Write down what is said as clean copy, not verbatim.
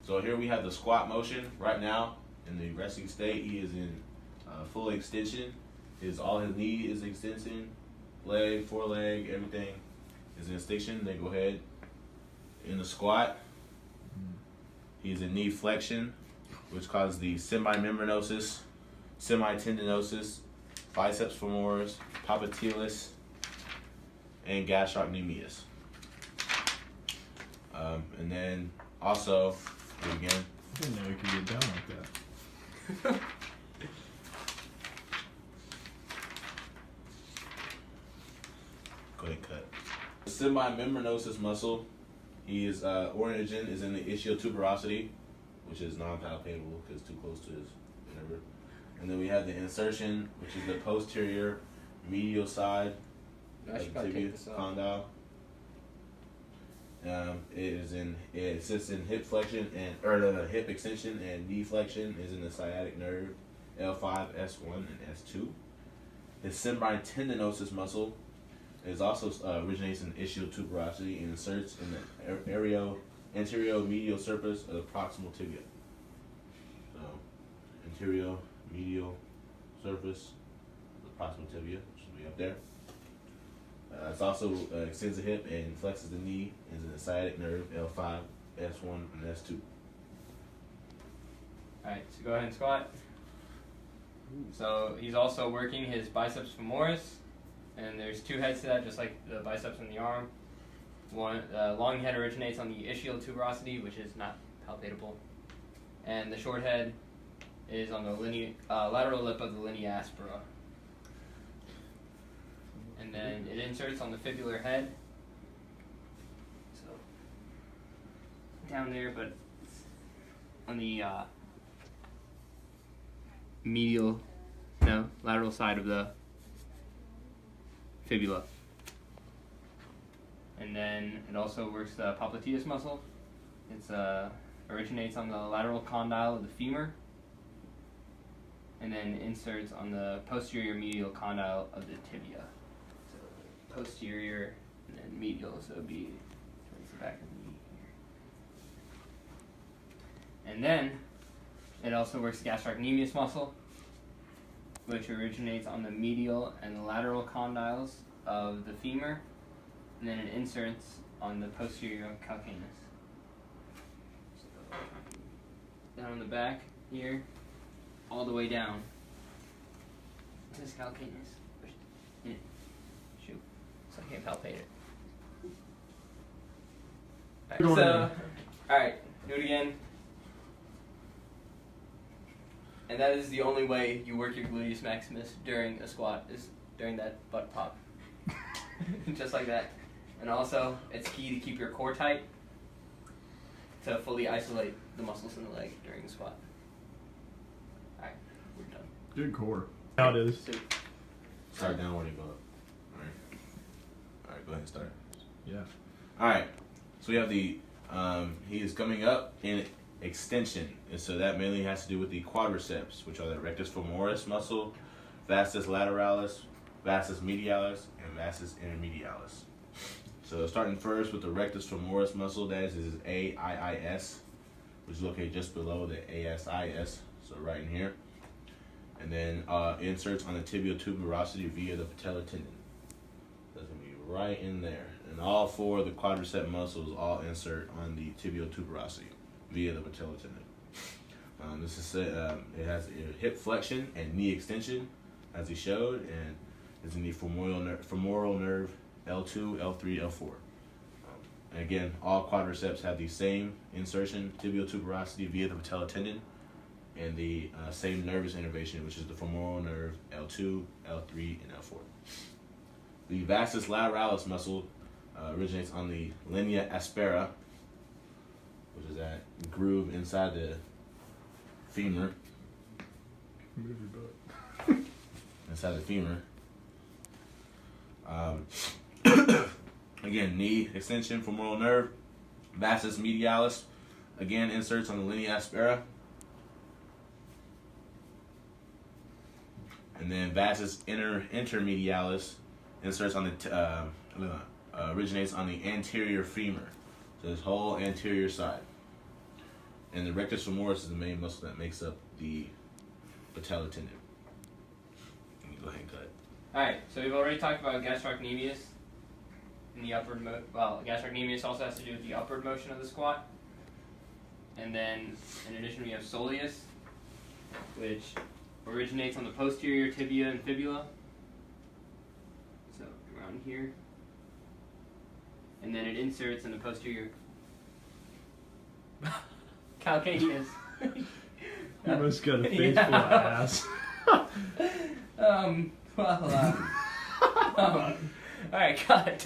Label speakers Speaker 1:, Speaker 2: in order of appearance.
Speaker 1: So here we have the squat motion. Right now, in the resting state, he is in full extension. All his knee is extension, leg, foreleg, everything is in extension. Then go ahead in the squat. He's in knee flexion, which causes the semimembranosus, semitendinosus, biceps femoris, popliteus, and gastrocnemius. And then also, again,
Speaker 2: I didn't know we could get down like that.
Speaker 1: Go ahead, cut. The semimembranosus muscle, origin is in the ischiotuberosity, which is non-palpatable because it's too close to his whatever. And then we have the insertion, which is the posterior medial side of the tibia condyle. It sits in hip flexion the hip extension, and knee flexion is in the sciatic nerve, L5, S1, and S2. The semitendinosus muscle is also originates in ischiotuberosity and inserts in the anterior medial surface of the proximal tibia. So, anterior medial surface of the proximal tibia should be up there. It's also extends the hip and flexes the knee, is in the sciatic nerve, L5, S1, and S2.
Speaker 3: Alright, so go ahead and squat. So he's also working his biceps femoris, and there's two heads to that, just like the biceps in the arm. One, long head originates on the ischiotuberosity, which is not palpatable, and the short head is on the lateral lip of the linea aspera. And then it inserts on the fibular head, so down there, but on the lateral side of the fibula. And then it also works the popliteus muscle. It originates on the lateral condyle of the femur, and then inserts on the posterior medial condyle of the tibia. So posterior and then medial, so it would be towards the back of the knee here. And then it also works the gastrocnemius muscle, which originates on the medial and lateral condyles of the femur, and then it inserts on the posterior calcaneus. So, down on the back here, all the way down. This is calcaneus. Shoot, so I can't palpate it. Alright, do it again. And that is the only way you work your gluteus maximus during a squat, is during that butt pop. Just like that. And also, it's key to keep your core tight to fully isolate the muscles in the leg during the squat. Alright, we're done.
Speaker 2: Good core. How it is.
Speaker 1: Start down when you go up. Alright, go ahead and start.
Speaker 2: Yeah.
Speaker 1: Alright, so we have he is coming up in extension, and so that mainly has to do with the quadriceps, which are the rectus femoris muscle, vastus lateralis, vastus medialis, and vastus intermedialis. So starting first with the rectus femoris muscle, that is AIIS, which is located just below the ASIS, so right in here. And then inserts on the tibial tuberosity via the patellar tendon. That's going to be right in there. And all four of the quadricep muscles all insert on the tibial tuberosity via the patellar tendon. This is it has a hip flexion and knee extension, as he showed, and it's in the femoral nerve L2, L3, L4. And again, all quadriceps have the same insertion, tibial tuberosity via the patellar tendon, and the same nervous innervation, which is the femoral nerve L2, L3, and L4. The vastus lateralis muscle originates on the linea aspera, which is that groove inside the femur.
Speaker 2: Move your butt.
Speaker 1: Inside the femur. Again, knee extension, femoral nerve, vastus medialis. Again, inserts on the linea aspera. And then vastus intermedialis inserts on the originates on the anterior femur, so this whole anterior side. And the rectus femoris is the main muscle that makes up the patellar tendon. Let me go ahead and cut.
Speaker 3: Alright, so we've already talked about gastrocnemius and the upward gastrocnemius also has to do with the upward motion of the squat. And then, in addition, we have soleus, which originates on the posterior tibia and fibula. So, around here. And then it inserts in the posterior calcaneus.
Speaker 2: You must got a face full of ass.
Speaker 3: Alright, cut.